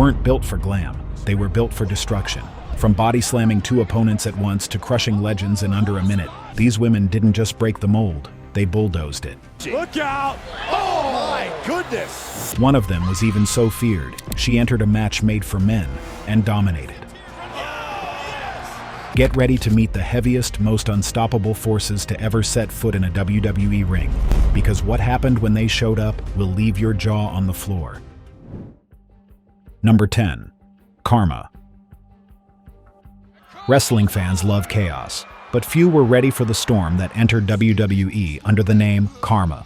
weren't built for glam, they were built for destruction. From body slamming 2 opponents at once to crushing legends in under a minute, these women didn't just break the mold, they bulldozed it. Look out! Oh my goodness! One of them was even so feared, she entered a match made for men and dominated. Get ready to meet the heaviest, most unstoppable forces to ever set foot in a WWE ring, because what happened when they showed up will leave your jaw on the floor. Number 10. Karma. Wrestling fans love chaos, but few were ready for the storm that entered WWE under the name Karma.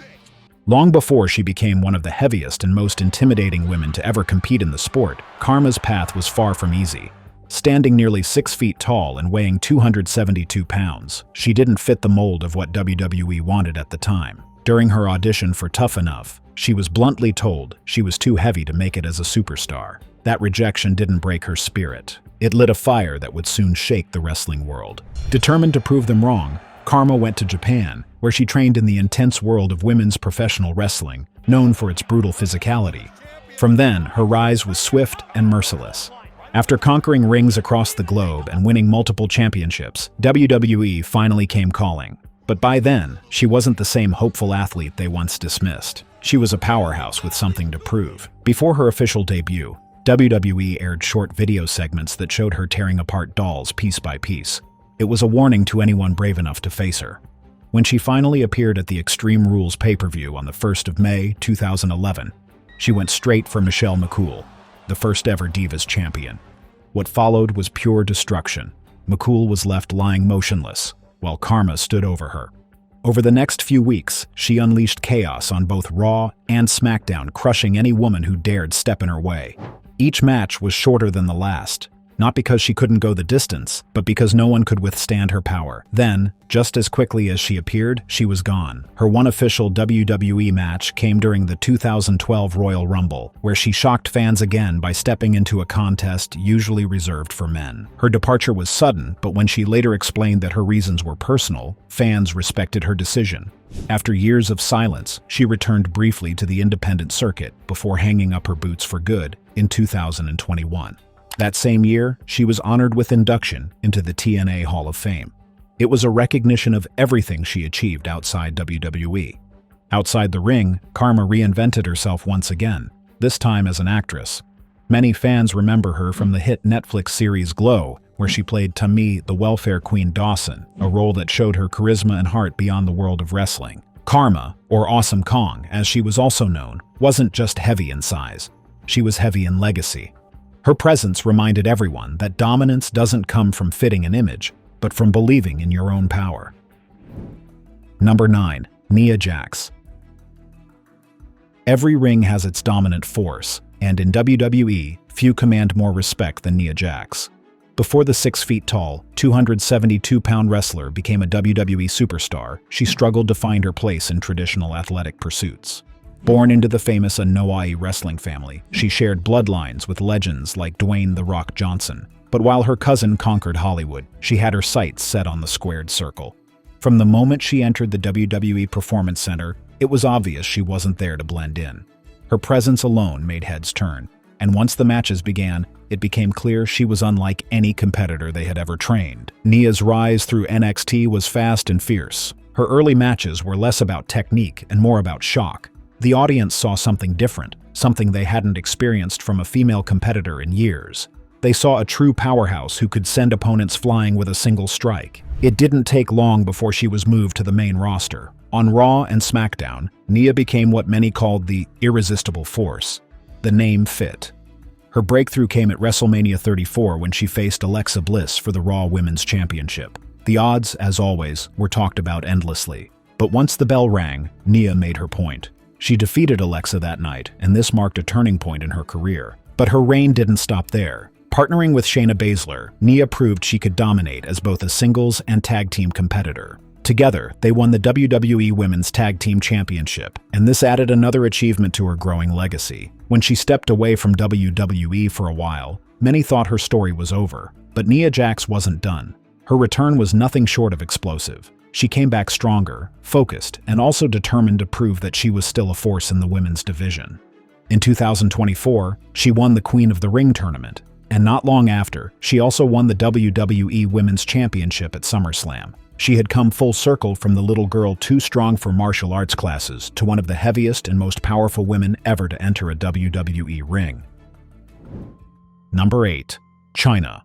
Long before she became one of the heaviest and most intimidating women to ever compete in the sport, Karma's path was far from easy. Standing nearly 6 feet tall and weighing 272 pounds, she didn't fit the mold of what WWE wanted at the time. During her audition for Tough Enough, she was bluntly told she was too heavy to make it as a superstar. That rejection didn't break her spirit. It lit a fire that would soon shake the wrestling world. Determined to prove them wrong, Karma went to Japan, where she trained in the intense world of women's professional wrestling, known for its brutal physicality. From then, her rise was swift and merciless. After conquering rings across the globe and winning multiple championships, WWE finally came calling. But by then, she wasn't the same hopeful athlete they once dismissed. She was a powerhouse with something to prove. Before her official debut, WWE aired short video segments that showed her tearing apart dolls piece by piece. It was a warning to anyone brave enough to face her. When she finally appeared at the Extreme Rules pay-per-view on the 1st of May, 2011, she went straight for Michelle McCool, the first ever Divas champion. What followed was pure destruction. McCool was left lying motionless, while Karma stood over her. Over the next few weeks, she unleashed chaos on both Raw and SmackDown, crushing any woman who dared step in her way. Each match was shorter than the last, not because she couldn't go the distance, but because no one could withstand her power. Then, just as quickly as she appeared, she was gone. Her one official WWE match came during the 2012 Royal Rumble, where she shocked fans again by stepping into a contest usually reserved for men. Her departure was sudden, but when she later explained that her reasons were personal, fans respected her decision. After years of silence, she returned briefly to the independent circuit before hanging up her boots for good in 2021. That same year, she was honored with induction into the TNA Hall of Fame. It was a recognition of everything she achieved outside WWE. Outside the ring, Karma reinvented herself once again, this time as an actress. Many fans remember her from the hit Netflix series Glow, where she played Tammy the Welfare Queen Dawson, a role that showed her charisma and heart beyond the world of wrestling. Karma, or Awesome Kong as she was also known, wasn't just heavy in size. She was heavy in legacy. Her presence reminded everyone that dominance doesn't come from fitting an image, but from believing in your own power. Number 9. Nia Jax. Every ring has its dominant force, and in WWE, few command more respect than Nia Jax. Before the 6 feet tall, 272-pound wrestler became a WWE superstar, she struggled to find her place in traditional athletic pursuits. Born into the famous Anoa'i wrestling family, she shared bloodlines with legends like Dwayne "The Rock" Johnson. But while her cousin conquered Hollywood, she had her sights set on the squared circle. From the moment she entered the WWE Performance Center, it was obvious she wasn't there to blend in. Her presence alone made heads turn, and once the matches began, it became clear she was unlike any competitor they had ever trained. Nia's rise through NXT was fast and fierce. Her early matches were less about technique and more about shock. The audience saw something different, something they hadn't experienced from a female competitor in years. They saw a true powerhouse who could send opponents flying with a single strike. It didn't take long before she was moved to the main roster. On Raw and SmackDown, Nia became what many called the irresistible force. The name fit. Her breakthrough came at WrestleMania 34 when she faced Alexa Bliss for the Raw Women's Championship. The odds, as always, were talked about endlessly. But once the bell rang, Nia made her point. She defeated Alexa that night, and this marked a turning point in her career. But her reign didn't stop there. Partnering with Shayna Baszler, Nia proved she could dominate as both a singles and tag team competitor. Together, they won the WWE Women's Tag Team Championship, and this added another achievement to her growing legacy. When she stepped away from WWE for a while, many thought her story was over. But Nia Jax wasn't done. Her return was nothing short of explosive. She came back stronger, focused, and also determined to prove that she was still a force in the women's division. In 2024, she won the Queen of the Ring tournament, and not long after, she also won the WWE Women's Championship at SummerSlam. She had come full circle from the little girl too strong for martial arts classes to one of the heaviest and most powerful women ever to enter a WWE ring. Number 8. Chyna.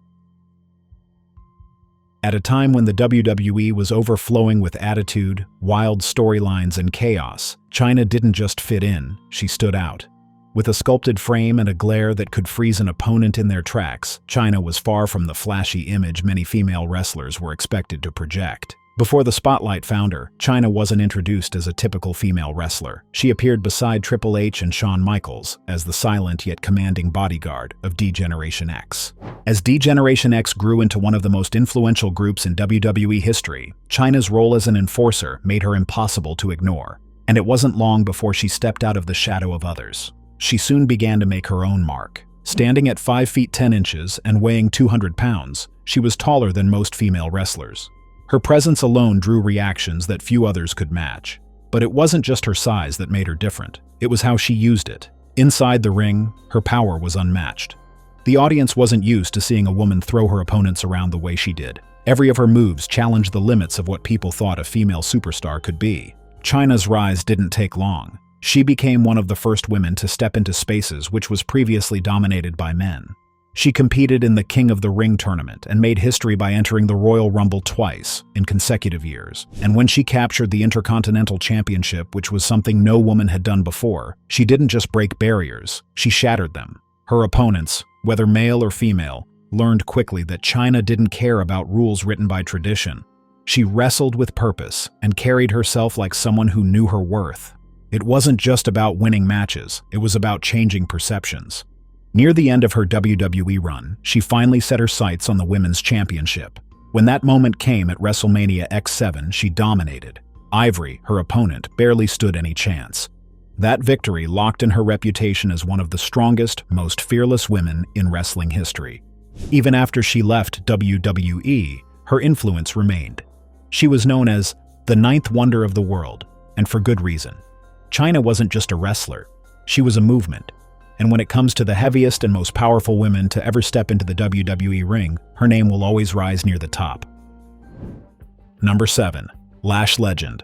At a time when the WWE was overflowing with attitude, wild storylines, and chaos, Chyna didn't just fit in, she stood out. With a sculpted frame and a glare that could freeze an opponent in their tracks, Chyna was far from the flashy image many female wrestlers were expected to project. Before the spotlight found her, Chyna wasn't introduced as a typical female wrestler. She appeared beside Triple H and Shawn Michaels as the silent yet commanding bodyguard of D-Generation X. As D-Generation X grew into one of the most influential groups in WWE history, Chyna's role as an enforcer made her impossible to ignore. And it wasn't long before she stepped out of the shadow of others. She soon began to make her own mark. Standing at 5 feet 10 inches and weighing 200 pounds, she was taller than most female wrestlers. Her presence alone drew reactions that few others could match. But it wasn't just her size that made her different. It was how she used it. Inside the ring, her power was unmatched. The audience wasn't used to seeing a woman throw her opponents around the way she did. Every of her moves challenged the limits of what people thought a female superstar could be. Chyna's rise didn't take long. She became one of the first women to step into spaces which was previously dominated by men. She competed in the King of the Ring tournament and made history by entering the Royal Rumble twice in consecutive years. And when she captured the Intercontinental Championship, which was something no woman had done before, she didn't just break barriers, she shattered them. Her opponents, whether male or female, learned quickly that Chyna didn't care about rules written by tradition. She wrestled with purpose and carried herself like someone who knew her worth. It wasn't just about winning matches, it was about changing perceptions. Near the end of her WWE run, she finally set her sights on the Women's Championship. When that moment came at WrestleMania X7, she dominated. Ivory, her opponent, barely stood any chance. That victory locked in her reputation as one of the strongest, most fearless women in wrestling history. Even after she left WWE, her influence remained. She was known as the ninth wonder of the world, and for good reason. Chyna wasn't just a wrestler, she was a movement. And when it comes to the heaviest and most powerful women to ever step into the WWE ring, her name will always rise near the top. Number 7. Lash Legend.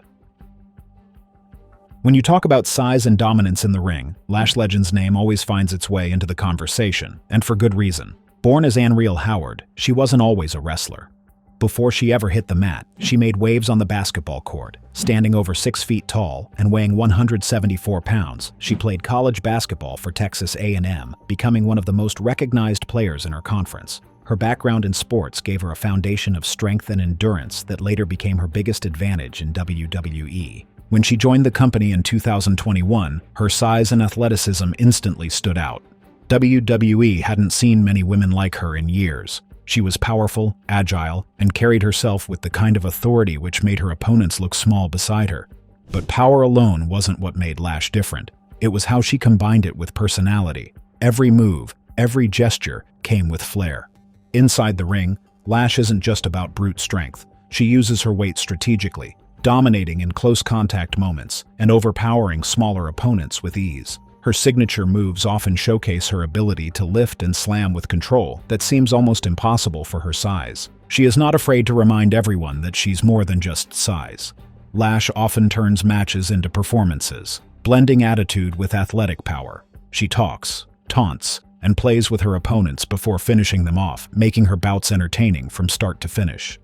When you talk about size and dominance in the ring, Lash Legend's name always finds its way into the conversation, and for good reason. Born as Anriel Howard, she wasn't always a wrestler. Before she ever hit the mat, she made waves on the basketball court. Standing over 6 feet tall and weighing 174 pounds, she played college basketball for Texas A&M, becoming one of the most recognized players in her conference. Her background in sports gave her a foundation of strength and endurance that later became her biggest advantage in WWE. When she joined the company in 2021, her size and athleticism instantly stood out. WWE hadn't seen many women like her in years. She was powerful, agile, and carried herself with the kind of authority which made her opponents look small beside her. But power alone wasn't what made Lash different. It was how she combined it with personality. Every move, every gesture came with flair. Inside the ring, Lash isn't just about brute strength. She uses her weight strategically, dominating in close contact moments and overpowering smaller opponents with ease. Her signature moves often showcase her ability to lift and slam with control that seems almost impossible for her size. She is not afraid to remind everyone that she's more than just size. Lash often turns matches into performances, blending attitude with athletic power. She talks, taunts, and plays with her opponents before finishing them off, making her bouts entertaining from start to finish.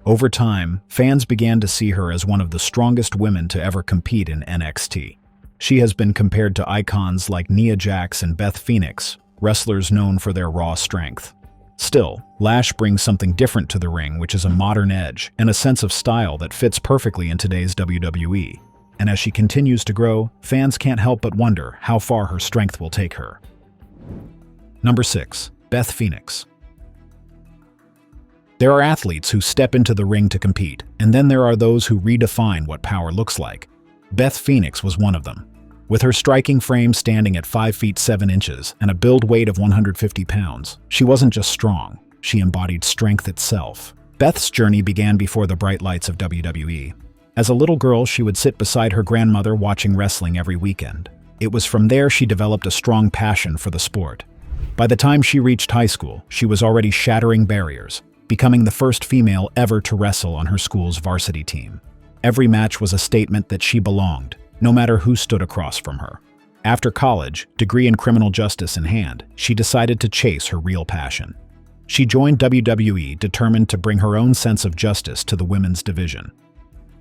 Over time, fans began to see her as one of the strongest women to ever compete in NXT. She has been compared to icons like Nia Jax and Beth, wrestlers known for their raw strength. Still, Lash brings something different to the ring, which is a modern edge and a sense of style that fits perfectly in today's WWE. And as she continues to grow, fans can't help but wonder how far her strength will take her. Number 6. Beth. There are athletes who step into the ring to compete, and then there are those who redefine what power looks like. Beth was one of them. With her striking frame standing at 5 feet 7 inches and a build weight of 150 pounds, she wasn't just strong, she embodied strength itself. Beth's journey began before the bright lights of WWE. As a little girl, she would sit beside her grandmother watching wrestling every weekend. It was from there she developed a strong passion for the sport. By the time she reached high school, she was already shattering barriers, becoming the first female ever to wrestle on her school's varsity team. Every match was a statement that she belonged, no matter who stood across from her. After college, degree in criminal justice in hand, she decided to chase her real passion. She joined WWE determined to bring her own sense of justice to the women's division.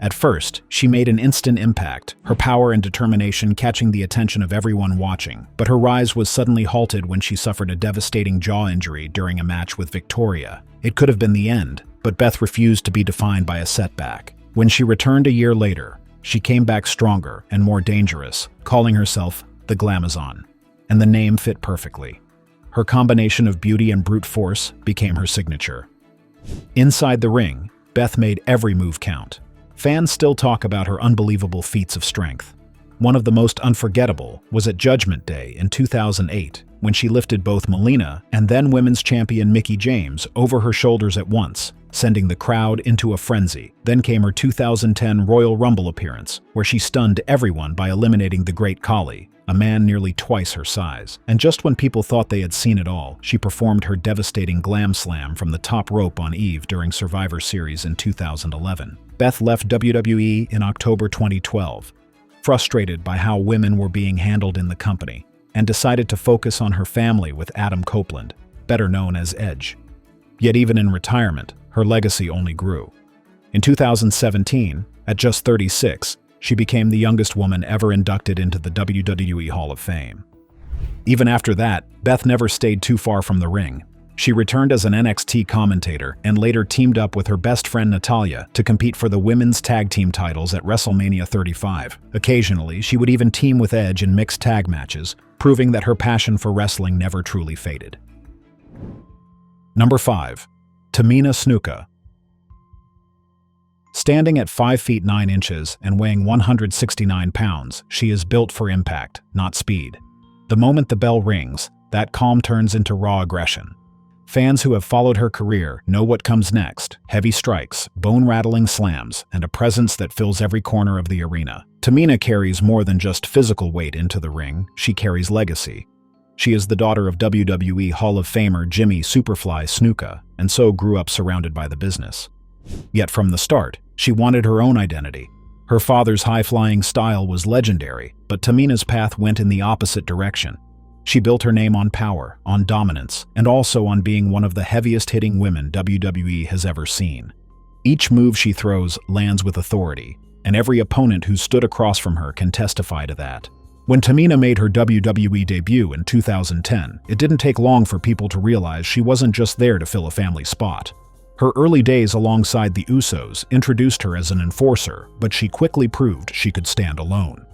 At first, she made an instant impact, her power and determination catching the attention of everyone watching, but her rise was suddenly halted when she suffered a devastating jaw injury during a match with Victoria. It could have been the end, but Beth refused to be defined by a setback. When she returned a year later, she came back stronger and more dangerous, calling herself the Glamazon, and the name fit perfectly. Her combination of beauty and brute force became her signature. Inside the ring, Beth made every move count. Fans still talk about her unbelievable feats of strength. One of the most unforgettable was at Judgment Day in 2008, when she lifted both Melina and then women's champion Mickie James over her shoulders at once, sending the crowd into a frenzy. Then came her 2010 Royal Rumble appearance, where she stunned everyone by eliminating the Great Khali, a man nearly twice her size. And just when people thought they had seen it all, she performed her devastating glam slam from the top rope on Eve during Survivor Series in 2011. Beth left WWE in October 2012, frustrated by how women were being handled in the company, and decided to focus on her family with Adam Copeland, better known as Edge. Yet even in retirement, her legacy only grew. In 2017, at just 36, she became the youngest woman ever inducted into the WWE Hall of Fame. Even after that, Beth never stayed too far from the ring. She returned as an NXT commentator and later teamed up with her best friend Natalya to compete for the women's tag team titles at WrestleMania 35. Occasionally, she would even team with Edge in mixed tag matches, proving that her passion for wrestling never truly faded. Number 5. Tamina Snuka. Standing at 5 feet 9 inches and weighing 169 pounds, she is built for impact, not speed. The moment the bell rings, that calm turns into raw aggression. Fans who have followed her career know what comes next: heavy strikes, bone-rattling slams, and a presence that fills every corner of the arena. Tamina carries more than just physical weight into the ring, she carries legacy. She is the daughter of WWE Hall of Famer Jimmy Superfly Snuka, and so grew up surrounded by the business. Yet from the start, she wanted her own identity. Her father's high-flying style was legendary, but Tamina's path went in the opposite direction. She built her name on power, on dominance, and also on being one of the heaviest-hitting women WWE has ever seen. Each move she throws lands with authority, and every opponent who stood across from her can testify to that. When Tamina made her WWE debut in 2010, it didn't take long for people to realize she wasn't just there to fill a family spot. Her early days alongside the Usos introduced her as an enforcer, but she quickly proved she could stand alone.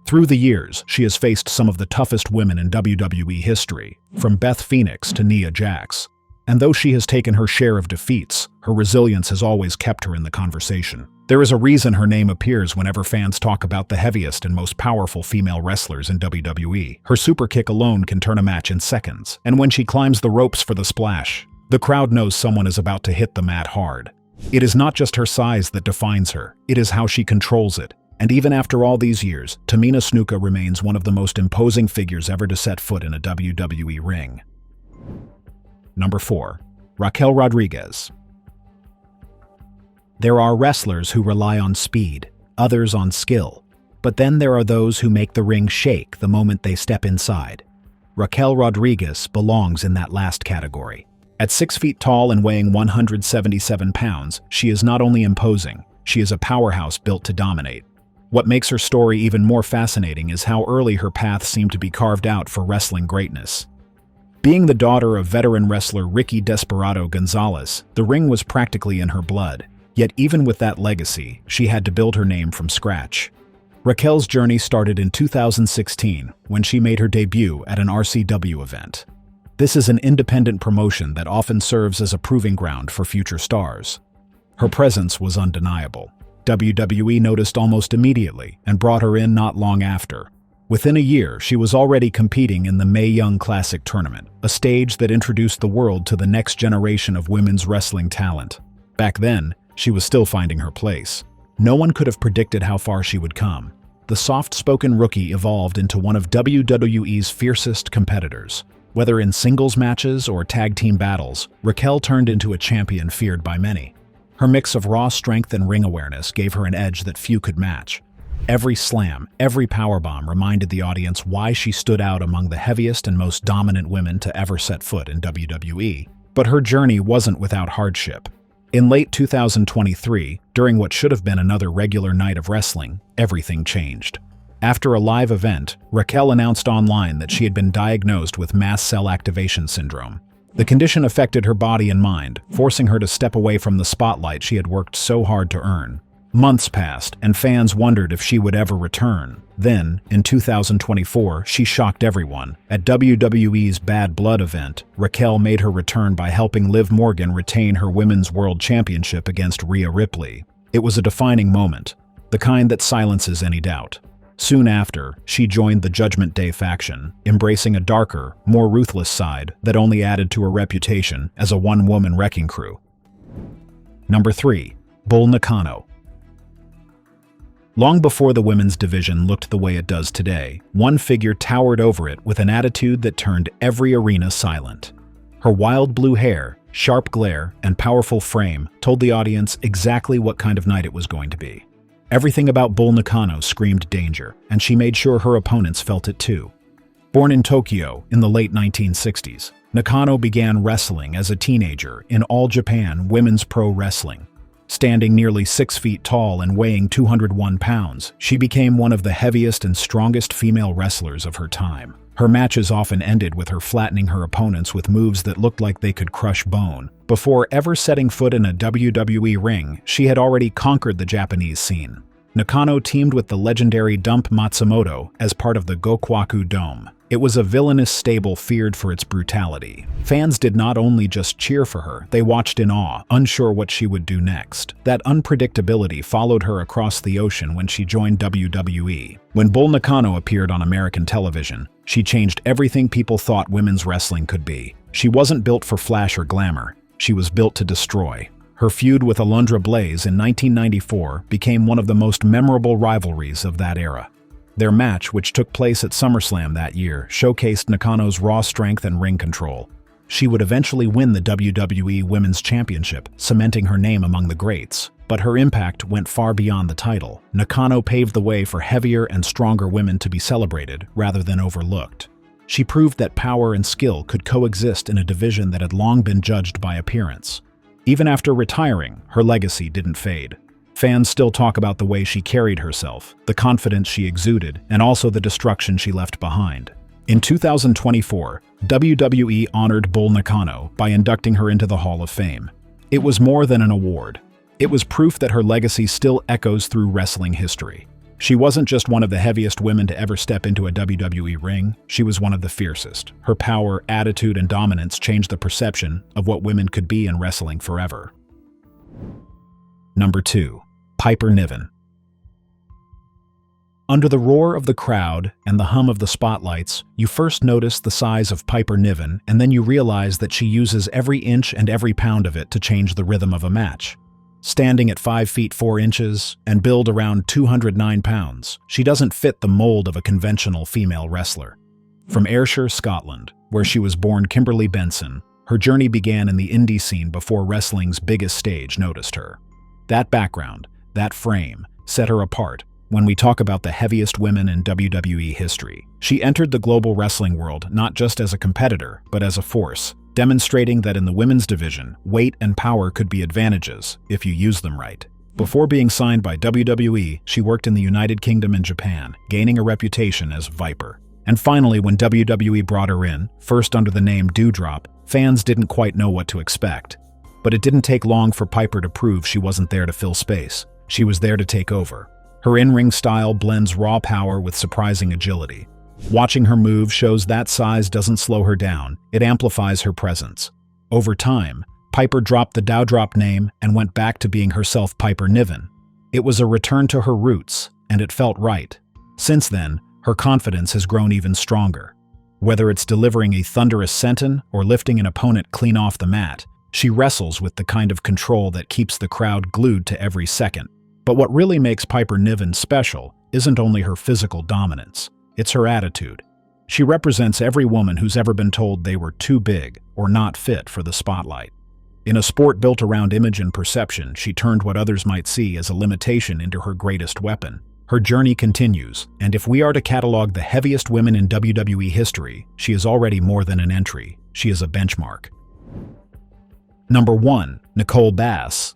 Through the years, she has faced some of the toughest women in WWE history, from Beth Phoenix to Nia Jax. And though she has taken her share of defeats, her resilience has always kept her in the conversation. There is a reason her name appears whenever fans talk about the heaviest and most powerful female wrestlers in WWE. Her super kick alone can turn a match in seconds, and when she climbs the ropes for the splash, the crowd knows someone is about to hit the mat hard. It is not just her size that defines her, it is how she controls it. And even after all these years, Tamina Snuka remains one of the most imposing figures ever to set foot in a WWE ring. Number 4. Raquel Rodriguez. There are wrestlers who rely on speed, others on skill, but then there are those who make the ring shake the moment they step inside. Raquel Rodriguez belongs in that last category. At 6 feet tall and weighing 177 pounds, she is not only imposing, she is a powerhouse built to dominate. What makes her story even more fascinating is how early her path seemed to be carved out for wrestling greatness. Being the daughter of veteran wrestler Ricky Desperado Gonzalez, the ring was practically in her blood. Yet even with that legacy, she had to build her name from scratch. Raquel's journey started in 2016 when she made her debut at an RCW event. This is an independent promotion that often serves as a proving ground for future stars. Her presence was undeniable. WWE noticed almost immediately and brought her in not long after. Within a year, she was already competing in the Mae Young Classic tournament, a stage that introduced the world to the next generation of women's wrestling talent. Back then, she was still finding her place. No one could have predicted how far she would come. the soft-spoken rookie evolved into one of WWE's fiercest competitors. Whether in singles matches or tag team battles, Raquel turned into a champion feared by many. Her mix of raw strength and ring awareness gave her an edge that few could match. Every slam, every powerbomb reminded the audience why she stood out among the heaviest and most dominant women to ever set foot in WWE. But her journey wasn't without hardship. In late 2023, during what should have been another regular night of wrestling, everything changed. After a live event, Raquel announced online that she had been diagnosed with mast cell activation syndrome. The condition affected her body and mind, forcing her to step away from the spotlight she had worked so hard to earn. Months passed, and fans wondered if she would ever return. Then, in 2024, she shocked everyone. At WWE's Bad Blood event, Raquel made her return by helping Liv Morgan retain her Women's World Championship against Rhea Ripley. It was a defining moment, the kind that silences any doubt. Soon after, she joined the Judgment Day faction, embracing a darker, more ruthless side that only added to her reputation as a one-woman wrecking crew. Number 3. Bull Nakano. Long before the women's division looked the way it does today, one figure towered over it with an attitude that turned every arena silent. Her wild blue hair, sharp glare, and powerful frame told the audience exactly what kind of night it was going to be. Everything about Bull Nakano screamed danger, and she made sure her opponents felt it too. Born in Tokyo in the late 1960s, Nakano began wrestling as a teenager in All Japan Women's Pro Wrestling. Standing nearly 6 feet tall and weighing 201 pounds, she became one of the heaviest and strongest female wrestlers of her time. Her matches often ended with her flattening her opponents with moves that looked like they could crush bone. Before ever setting foot in a WWE ring, she had already conquered the Japanese scene. Nakano teamed with the legendary Dump Matsumoto as part of the Gokwaku Dome. It was a villainous stable feared for its brutality. Fans did not only just cheer for her, they watched in awe, unsure what she would do next. That unpredictability followed her across the ocean when she joined WWE. When Bull Nakano appeared on American television, she changed everything people thought women's wrestling could be. She wasn't built for flash or glamour. She was built to destroy. Her feud with Alundra Blaze in 1994 became one of the most memorable rivalries of that era. Their match, which took place at SummerSlam that year, showcased Nakano's raw strength and ring control. She would eventually win the WWE Women's Championship, cementing her name among the greats. But her impact went far beyond the title. Nakano paved the way for heavier and stronger women to be celebrated rather than overlooked. She proved that power and skill could coexist in a division that had long been judged by appearance. Even after retiring, her legacy didn't fade. Fans still talk about the way she carried herself, the confidence she exuded, and also the destruction she left behind. In 2024, WWE honored Bull Nakano by inducting her into the Hall of Fame. It was more than an award. It was proof that her legacy still echoes through wrestling history. She wasn't just one of the heaviest women to ever step into a WWE ring, she was one of the fiercest. Her power, attitude, and dominance changed the perception of what women could be in wrestling forever. Number 2. Piper Niven. Under the roar of the crowd and the hum of the spotlights, you first notice the size of Piper Niven, and then you realize that she uses every inch and every pound of it to change the rhythm of a match. Standing at 5 feet 4 inches and build around 209 pounds, she doesn't fit the mold of a conventional female wrestler. From Ayrshire, Scotland, where she was born Kimberly Benson, her journey began in the indie scene before wrestling's biggest stage noticed her. That background, that frame, set her apart. When we talk about the heaviest women in WWE history, she entered the global wrestling world not just as a competitor, but as a force, demonstrating that in the women's division, weight and power could be advantages if you use them right. Before being signed by WWE, she worked in the United Kingdom and Japan, gaining a reputation as Viper. And finally, when WWE brought her in, first under the name Dewdrop, fans didn't quite know what to expect. But it didn't take long for Piper to prove she wasn't there to fill space. She was there to take over. Her in-ring style blends raw power with surprising agility. Watching her move shows that size doesn't slow her down, it amplifies her presence. Over time, Piper dropped the Dewdrop name and went back to being herself Piper Niven. It was a return to her roots, and it felt right. Since then, her confidence has grown even stronger. Whether it's delivering a thunderous senton or lifting an opponent clean off the mat, she wrestles with the kind of control that keeps the crowd glued to every second. But what really makes Piper Niven special isn't only her physical dominance, it's her attitude. She represents every woman who's ever been told they were too big or not fit for the spotlight. In a sport built around image and perception, she turned what others might see as a limitation into her greatest weapon. Her journey continues, and if we are to catalog the heaviest women in WWE history, she is already more than an entry. She is a benchmark. Number 1. Nicole Bass.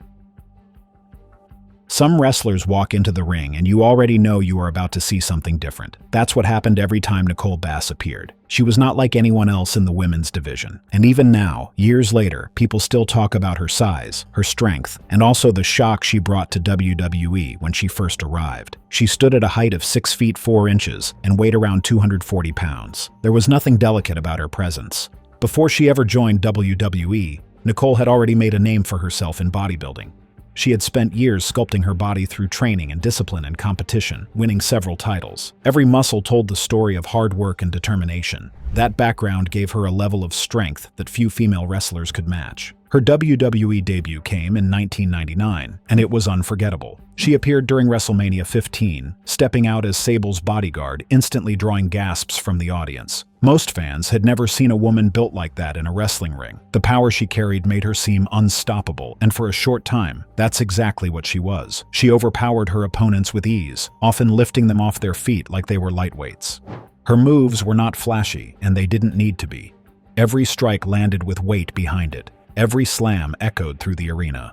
Some wrestlers walk into the ring and you already know you are about to see something different. That's what happened every time Nicole Bass appeared. She was not like anyone else in the women's division. And even now, years later, people still talk about her size, her strength, and also the shock she brought to WWE when she first arrived. She stood at a height of 6 feet 4 inches and weighed around 240 pounds. There was nothing delicate about her presence. Before she ever joined WWE, Nicole had already made a name for herself in bodybuilding. She had spent years sculpting her body through training and discipline and competition, winning several titles. Every muscle told the story of hard work and determination. That background gave her a level of strength that few female wrestlers could match. Her WWE debut came in 1999, and it was unforgettable. She appeared during WrestleMania 15, stepping out as Sable's bodyguard, instantly drawing gasps from the audience. Most fans had never seen a woman built like that in a wrestling ring. The power she carried made her seem unstoppable, and for a short time, that's exactly what she was. She overpowered her opponents with ease, often lifting them off their feet like they were lightweights. Her moves were not flashy, and they didn't need to be. Every strike landed with weight behind it. Every slam echoed through the arena.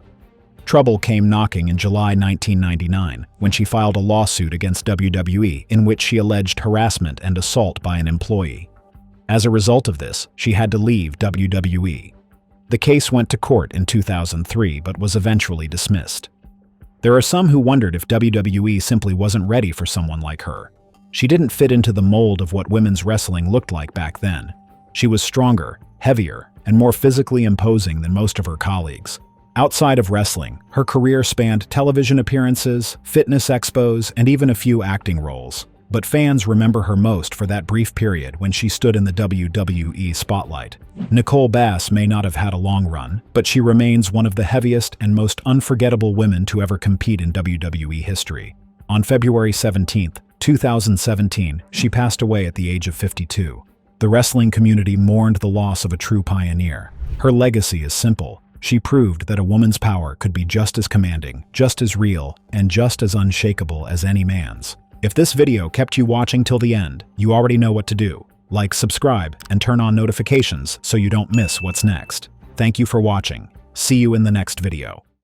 Trouble came knocking in July 1999 when she filed a lawsuit against WWE in which she alleged harassment and assault by an employee. As a result of this, she had to leave WWE. The case went to court in 2003 but was eventually dismissed. There are some who wondered if WWE simply wasn't ready for someone like her. She didn't fit into the mold of what women's wrestling looked like back then. She was stronger, heavier, and more physically imposing than most of her colleagues. Outside of wrestling, her career spanned television appearances, fitness expos, and even a few acting roles. But fans remember her most for that brief period when she stood in the WWE spotlight. Nicole Bass may not have had a long run, but she remains one of the heaviest and most unforgettable women to ever compete in WWE history. On February 17, 2017, she passed away at the age of 52. The wrestling community mourned the loss of a true pioneer. Her legacy is simple. She proved that a woman's power could be just as commanding, just as real, and just as unshakable as any man's. If this video kept you watching till the end, you already know what to do. Like, subscribe, and turn on notifications so you don't miss what's next. Thank you for watching. See you in the next video.